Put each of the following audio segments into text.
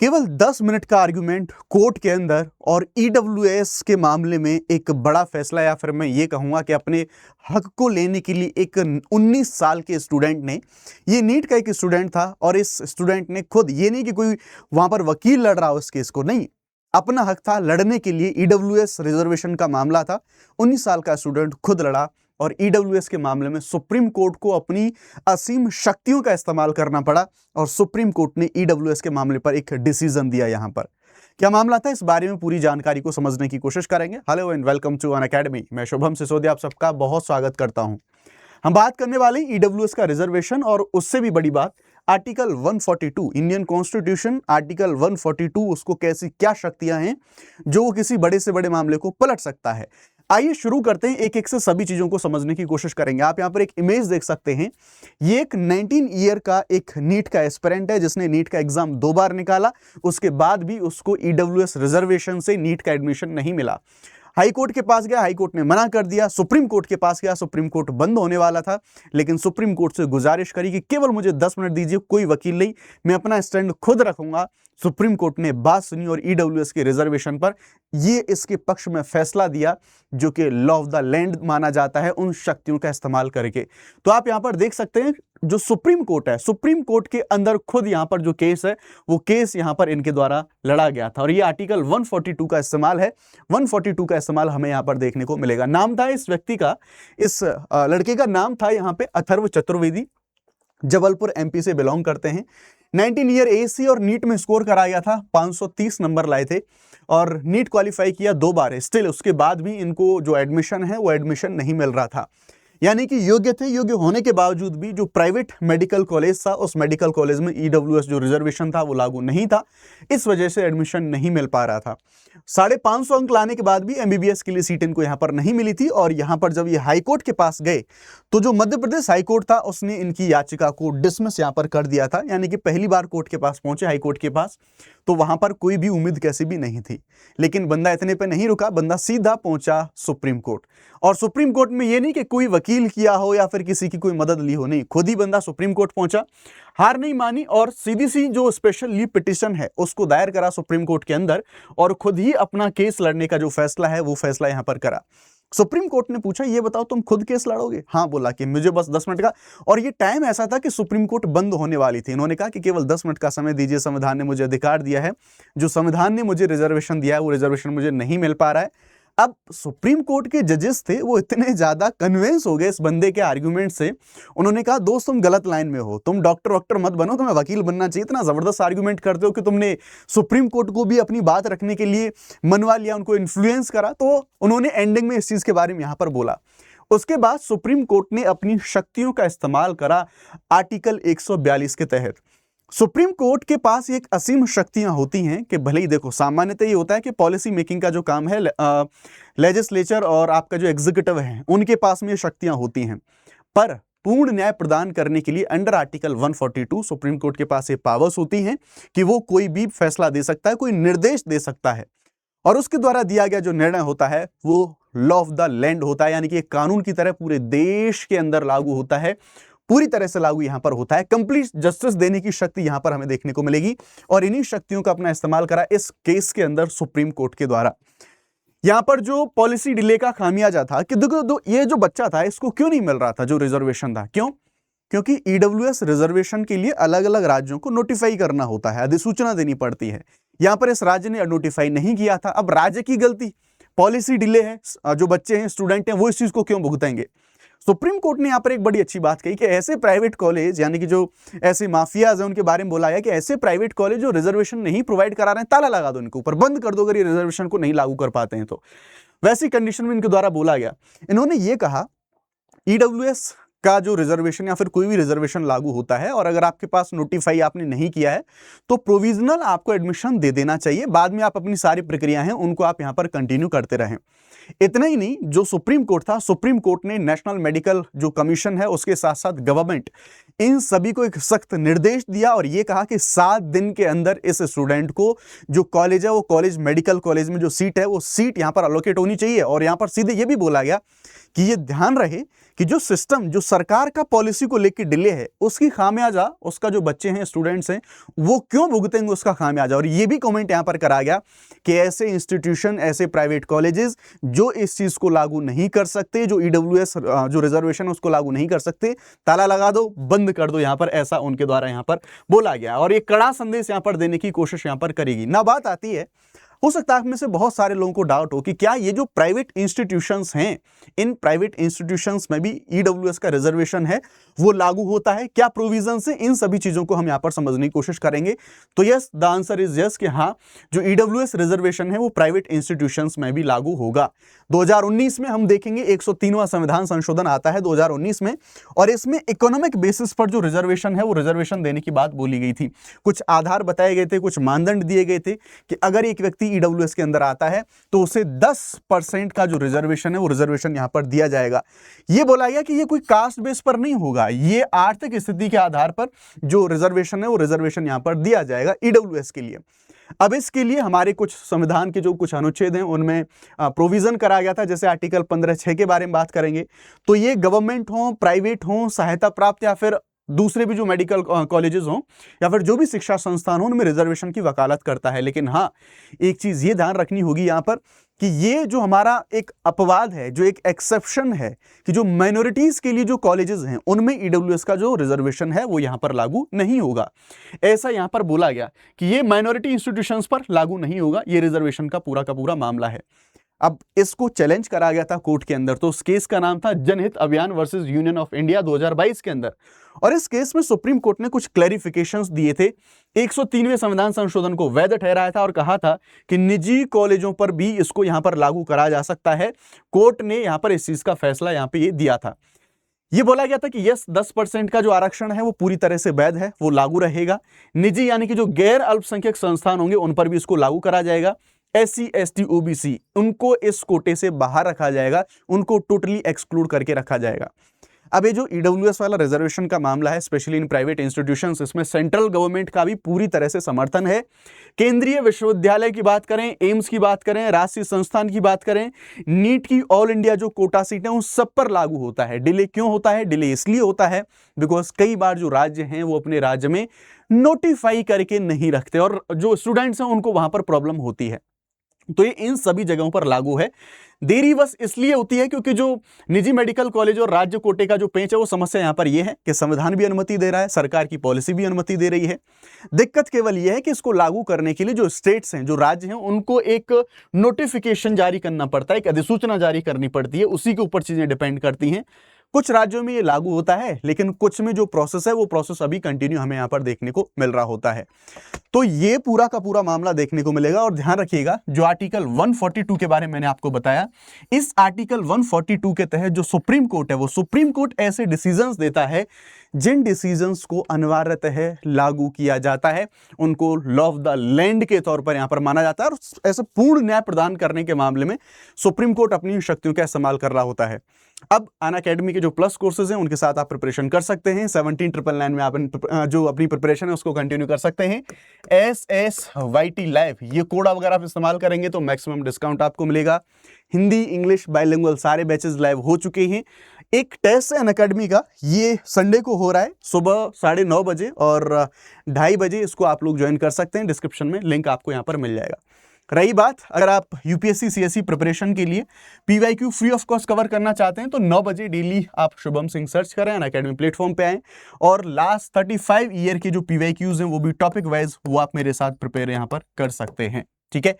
केवल 10 मिनट का argument court के अंदर और ईडब्ल्यूएस के मामले में एक बड़ा फैसला, या फिर मैं ये कहूँगा कि अपने हक को लेने के लिए एक 19 साल के स्टूडेंट ने, ये नीट का एक स्टूडेंट था और इस स्टूडेंट ने खुद, ये नहीं कि कोई वहाँ पर वकील लड़ रहा हो इस केस को, नहीं, अपना हक था लड़ने के लिए। ईडब्ल्यूएस रिजर्वेशन का मामला था, 19 साल का स्टूडेंट खुद लड़ा और ईडब्ल्यूएस के मामले में सुप्रीम कोर्ट को अपनी असीम शक्तियों का इस्तेमाल करना पड़ा और सुप्रीम कोर्ट ने ईडब्ल्यूएस के मामले पर एक डिसीजन दिया। यहां पर क्या मामला था, इस बारे में पूरी जानकारी को समझने की कोशिश करेंगे। Hello and welcome to Unacademy. मैं शुभम सिसोदिया आप सबका बहुत स्वागत करता हूं। हम बात करने वाले ईडब्ल्यूएस का रिजर्वेशन और उससे भी बड़ी बात आर्टिकल 142 इंडियन कॉन्स्टिट्यूशन, आर्टिकल 142 उसको कैसी क्या शक्तियां हैं जो वो किसी बड़े से बड़े मामले को पलट सकता है। आइए शुरू करते हैं, एक एक से सभी चीजों को समझने की कोशिश करेंगे। आप यहां पर एक इमेज देख सकते हैं, ये एक 19 ईयर का एक नीट का एस्पिरेंट है जिसने नीट का एग्जाम 2 बार निकाला, उसके बाद भी उसको ईडब्ल्यूएस रिजर्वेशन से नीट का एडमिशन नहीं मिला। हाई कोर्ट के पास गया, हाई कोर्ट ने मना कर दिया, सुप्रीम कोर्ट के पास गया, सुप्रीम कोर्ट बंद होने वाला था, लेकिन सुप्रीम कोर्ट से गुजारिश करी कि केवल मुझे 10 मिनट दीजिए, कोई वकील नहीं, मैं अपना स्टैंड खुद रखूंगा। सुप्रीम कोर्ट ने बात सुनी और ईडब्ल्यूएस के रिजर्वेशन पर ये इसके पक्ष में फैसला दिया जो कि लॉ ऑफ द लैंड माना जाता है, उन शक्तियों का इस्तेमाल करके। तो आप यहां पर देख सकते हैं जो सुप्रीम कोर्ट है, सुप्रीम कोर्ट के अंदर खुद यहां पर जो केस है वो केस यहां पर इनके द्वारा लड़ा गया था और ये आर्टिकल 142 का इस्तेमाल है। 142 का इस्तेमाल हमें यहां पर देखने को मिलेगा। नाम था इस व्यक्ति का, इस लड़के का नाम था यहां पे अथर्व चतुर्वेदी, जबलपुर एमपी से बिलोंग करते हैं। 19 ईयर एज थी और नीट में स्कोर कराया था, 530 नंबर लाए थे और नीट क्वालिफाई किया 2 बार है। स्टिल उसके बाद भी इनको जो एडमिशन है वो एडमिशन नहीं मिल रहा था, यानी कि योग्य थे। योग्य होने के बावजूद भी जो प्राइवेट मेडिकल कॉलेज था उस मेडिकल कॉलेज में ईडब्ल्यूएस जो रिजर्वेशन था वो लागू नहीं था, इस वजह से एडमिशन नहीं मिल पा रहा था। 550 अंक लाने के बाद भी एमबीबीएस के लिए सीट इनको यहां पर नहीं मिली थी और यहां पर जब ये हाई कोर्ट के पास गए तो जो मध्य प्रदेश हाई कोर्ट था उसने इनकी याचिका को डिसमिस यहां पर कर दिया था, यानी कि पहली बार कोर्ट के पास पहुंचे, हाई कोर्ट के पास, तो वहां पर कोई भी उम्मीद कैसी भी नहीं थी। लेकिन बंदा इतने पे नहीं रुका, बंदा सीधा पहुंचा सुप्रीम कोर्ट। और सुप्रीम कोर्ट में ये नहीं कि कोई वकील किया हो या फिर किसी की कोई मदद ली हो, नहीं, खुद ही बंदा सुप्रीम कोर्ट पहुंचा, हार नहीं मानी और सीधी सी जो स्पेशल लीव पिटीशन है उसको दायर करा सुप्रीम कोर्ट के अंदर और खुद ही अपना केस लड़ने का जो फैसला है वो फैसला यहां पर करा। सुप्रीम कोर्ट ने पूछा ये बताओ तुम खुद केस लड़ोगे? हाँ बोला कि मुझे बस 10 मिनट का, और ये टाइम ऐसा था कि सुप्रीम कोर्ट बंद होने वाली थी। इन्होंने कहा कि केवल 10 मिनट का समय दीजिए, संविधान ने मुझे अधिकार दिया है, जो संविधान ने मुझे रिजर्वेशन दिया है वो रिजर्वेशन मुझे नहीं मिल पा रहा है। अब सुप्रीम कोर्ट के जजेस थे वो इतने ज्यादा कन्विंस हो गए इस बंदे के आर्गुमेंट से, उन्होंने कहा दोस्त तुम गलत लाइन में हो, तुम डॉक्टर वॉक्टर मत बनो, तुम्हें वकील बनना चाहिए। इतना जबरदस्त आर्गुमेंट करते हो कि तुमने सुप्रीम कोर्ट को भी अपनी बात रखने के लिए मनवा लिया, उनको इन्फ्लुएंस करा। तो उन्होंने एंडिंग में इस चीज के बारे में यहां पर बोला। उसके बाद सुप्रीम कोर्ट ने अपनी शक्तियों का इस्तेमाल करा आर्टिकल 142 के तहत। सुप्रीम कोर्ट के पास एक असीम शक्तियां होती हैं कि भले ही देखो सामान्यतः ये होता है कि पॉलिसी मेकिंग का जो काम है लेजिस्लेचर और आपका जो एग्जीक्यूटिव है उनके पास में ये शक्तियां होती हैं, पर पूर्ण न्याय प्रदान करने के लिए अंडर आर्टिकल 142 सुप्रीम कोर्ट के पास ये पावर्स होती हैं कि वो कोई भी फैसला दे सकता है, कोई निर्देश दे सकता है और उसके द्वारा दिया गया जो निर्णय होता है वो लॉ ऑफ द लैंड होता है, यानी कि एक कानून की तरह पूरे देश के अंदर लागू होता है, पूरी तरह से लागू यहां पर होता है। कंप्लीट जस्टिस देने की शक्ति यहां पर हमें देखने को मिलेगी और इन्हीं शक्तियों का अपना इस्तेमाल करा इस केस के अंदर सुप्रीम कोर्ट के द्वारा। यहां पर जो पॉलिसी डिले का खामियाजा था कि देखो ये जो बच्चा था इसको क्यों नहीं मिल रहा था जो रिजर्वेशन था, क्यों? क्योंकि ईडब्ल्यूएस रिजर्वेशन के लिए अलग अलग राज्यों को नोटिफाई करना होता है, अधिसूचना देनी पड़ती है। यहां पर इस राज्य ने नोटिफाई नहीं किया था, अब राज्य की गलती, पॉलिसी डिले है, जो बच्चे हैं स्टूडेंट हैं वो इस चीज को क्यों भुगतेंगे? सुप्रीम कोर्ट ने यहां पर एक बड़ी अच्छी बात कही कि ऐसे प्राइवेट कॉलेज, यानी कि जो ऐसे माफियाज हैं उनके बारे में बोला गया कि ऐसे प्राइवेट कॉलेज जो रिजर्वेशन नहीं प्रोवाइड करा रहे हैं ताला लगा दो, इनके ऊपर बंद कर दो अगर ये रिजर्वेशन को नहीं लागू कर पाते हैं तो। वैसी कंडीशन में इनके द्वारा बोला गया, इन्होंने ये कहा ईडब्ल्यूएस का जो रिजर्वेशन या फिर कोई भी रिजर्वेशन लागू होता है और अगर आपके पास नोटिफाई आपने नहीं किया है तो प्रोविजनल आपको एडमिशन दे देना चाहिए, बाद में आप अपनी सारी प्रक्रिया हैं उनको आप यहां पर कंटिन्यू करते रहें। इतना ही नहीं, जो सुप्रीम कोर्ट था, सुप्रीम कोर्ट ने नेशनल मेडिकल जो कमीशन है उसके साथ साथ गवर्नमेंट, इन सभी को एक सख्त निर्देश दिया और ये कहा कि 7 दिन के अंदर इस स्टूडेंट को जो कॉलेज है, वो कॉलेज मेडिकल कॉलेज में जो सीट है, वो सीट यहाँ पर अलोकेट होनी चाहिए। और यहाँ पर सीधे ये भी बोला गया कि ये ध्यान रहे कि जो सिस्टम, जो सरकार का पॉलिसी को लेकर डिले है, उसकी खामियाजा, उसका जो बच्चे हैं, स्टूडेंट्स हैं, वो क्यों भुगतेंगे उसका खामियाजा। और ये भी कमेंट यहां पर करा गया कि ऐसे इंस्टीट्यूशन, ऐसे प्राइवेट कॉलेजेस जो इस चीज को लागू नहीं कर सकते, जो ईडब्ल्यूएस जो रिजर्वेशन उसको लागू नहीं कर सकते, ताला लगा दो, बंद कर दो, यहां पर ऐसा उनके द्वारा यहां पर बोला गया। और ये कड़ा संदेश यहां पर देने की कोशिश यहां पर करेगी ना। बात आती है, हो सकता है में से बहुत सारे लोगों को डाउट हो कि क्या ये जो प्राइवेट इंस्टीट्यूशंस हैं, इन प्राइवेट इंस्टीट्यूशंस में भी ईडब्ल्यूएस का रिजर्वेशन है, वो लागू होता है, क्या प्रोविजन है, इन सभी चीजों को हम यहां पर समझने की कोशिश करेंगे। तो yes, the answer is yes कि हाँ, जो ईडब्ल्यूएस रिजर्वेशन है वो प्राइवेट इंस्टीट्यूशंस में भी लागू होगा। 2019 में हम देखेंगे 103वां संविधान संशोधन आता है 2019 में, और इसमें इकोनॉमिक बेसिस पर जो रिजर्वेशन है वो रिजर्वेशन देने की बात बोली गई थी। कुछ आधार बताए गए थे, कुछ मानदंड दिए गए थे कि अगर एक व्यक्ति ईडब्ल्यूएस के अंदर आता है तो उसे 10% का जो रिजर्वेशन है वो रिजर्वेशन यहां पर दिया जाएगा। यह बोला गया कि ये कोई कास्ट बेस पर नहीं होगा, ये आर्थिक स्थिति के आधार पर जो रिजर्वेशन है वो रिजर्वेशन यहां पर दिया जाएगा ईडब्ल्यूएस के लिए। अब इसके लिए हमारे कुछ संविधान के जो कुछ अनुच्छेद हैं उनमें प्रोविजन करा गया था, जैसे आर्टिकल 15(6) के बारे में बात करेंगे। तो ये गवर्नमेंट हो, प्राइवेट हो, सहायता प्राप्त या फिर दूसरे भी जो मेडिकल कॉलेजेस हों या फिर जो भी शिक्षा संस्थान हो, उनमें रिजर्वेशन की वकालत करता है। लेकिन हाँ, एक चीज ये ध्यान रखनी होगी यहाँ पर कि ये जो हमारा एक अपवाद है, जो एक एक्सेप्शन है, कि जो माइनॉरिटीज के लिए जो कॉलेजेस हैं उनमें ईडब्ल्यूएस का जो रिजर्वेशन है वो यहाँ पर लागू नहीं होगा। ऐसा यहाँ पर बोला गया कि ये माइनॉरिटी इंस्टीट्यूशंस पर लागू नहीं होगा, ये रिजर्वेशन का पूरा मामला है। अब इसको चैलेंज करा गया था कोर्ट के अंदर, तो उस केस का नाम था जनहित अभियान वर्सेस यूनियन ऑफ इंडिया 2022 के अंदर। और इस केस में सुप्रीम कोर्ट ने कुछ क्लैरिफिकेशंस दिए थे, 103वें संविधान संशोधन को वैध ठहराया था और कहा था कि निजी कॉलेजों पर भी इसको यहां पर लागू करा जा सकता है। कोर्ट ने यहां पर इस चीज का फैसला यहां पर ये दिया था। ये बोला गया था कि यस, 10% का जो आरक्षण है वो पूरी तरह से वैध है, वो लागू रहेगा। निजी यानी कि जो गैर अल्पसंख्यक संस्थान होंगे उन पर भी इसको लागू करा जाएगा। SC, ST, OBC उनको इस कोटे से बाहर रखा जाएगा, उनको टोटली एक्सक्लूड करके रखा जाएगा। अब ये जो ईडब्ल्यूएस वाला रिजर्वेशन का मामला है, स्पेशली इन प्राइवेट इंस्टीट्यूशंस, इसमें सेंट्रल गवर्नमेंट का भी पूरी तरह से समर्थन है। केंद्रीय विश्वविद्यालय की बात करें, एम्स की बात करें, राष्ट्रीय संस्थान की बात करें, नीट की ऑल इंडिया जो कोटा सीट है उन सब पर लागू होता है। डिले क्यों होता है? डिले इसलिए होता है बिकॉज कई बार जो राज्य हैं वो अपने राज्य में नोटिफाई करके नहीं रखते और जो स्टूडेंट्स हैं उनको वहां पर प्रॉब्लम होती है। तो ये इन सभी जगहों पर लागू है। देरी बस इसलिए होती है क्योंकि जो निजी मेडिकल कॉलेज और राज्य कोटे का जो पेंच है, वो समस्या यहां पर ये है कि संविधान भी अनुमति दे रहा है, सरकार की पॉलिसी भी अनुमति दे रही है। दिक्कत केवल ये है कि इसको लागू करने के लिए जो स्टेट्स हैं, जो राज्य हैं, उनको एक नोटिफिकेशन जारी करना पड़ता है, एक अधिसूचना जारी करनी पड़ती है, उसी के ऊपर चीजें डिपेंड करती हैं। कुछ राज्यों में ये लागू होता है, लेकिन कुछ में जो प्रोसेस है वो प्रोसेस अभी कंटिन्यू हमें यहां पर देखने को मिल रहा होता है। तो ये पूरा का पूरा मामला देखने को मिलेगा। और ध्यान रखिएगा, जो आर्टिकल 142 के बारे में मैंने आपको बताया, इस आर्टिकल 142 के तहत जो सुप्रीम कोर्ट है, वो सुप्रीम कोर्ट ऐसे डिसीजंस देता है जिन डिसीजंस को अनिवार्यतः लागू किया जाता है, उनको लॉ ऑफ द लैंड के तौर पर यहां पर माना जाता है। और ऐसे पूर्ण न्याय प्रदान करने के मामले में सुप्रीम कोर्ट अपनी शक्तियों का इस्तेमाल कर रहा होता है। अब अनअकैडमी के जो प्लस कोर्सेज हैं उनके साथ आप प्रिपरेशन कर सकते हैं। 17,999 में आप जो अपनी प्रिपरेशन है उसको कंटिन्यू कर सकते हैं। SSYT लाइव, ये कोड अगर आप इस्तेमाल करेंगे तो मैक्सिमम डिस्काउंट आपको मिलेगा। हिंदी, इंग्लिश, बाइलिंगुअल सारे बैचेस लाइव हो चुके हैं। एक टेस्ट है अनअकैडमी का, ये संडे को हो रहा है सुबह 9:30 बजे और 2:30 बजे। इसको आप लोग ज्वाइन कर सकते हैं, डिस्क्रिप्शन में लिंक आपको यहाँ पर मिल जाएगा। रही बात, अगर आप UPSC CSE प्रिपरेशन के लिए PYQ free of cost cover करना चाहते हैं तो 9 बजे डेली आप शुभम सिंह सर्च करें, अनअकैडमी प्लेटफॉर्म पे आएँ और लास्ट 35 ईयर के जो PYQs हैं वो भी टॉपिक वाइज वो आप मेरे साथ प्रिपेयर यहाँ पर कर सकते हैं। ठीक है,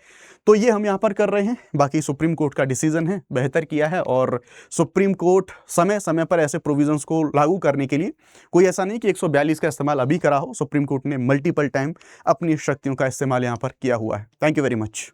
तो ये हम यहाँ पर कर रहे हैं। बाकी सुप्रीम कोर्ट का डिसीजन है, बेहतर किया है और सुप्रीम कोर्ट समय समय पर ऐसे प्रोविजंस को लागू करने के लिए, कोई ऐसा नहीं कि 142 का इस्तेमाल अभी करा हो, सुप्रीम कोर्ट ने मल्टीपल टाइम अपनी शक्तियों का इस्तेमाल यहाँ पर किया हुआ है। Thank you very much.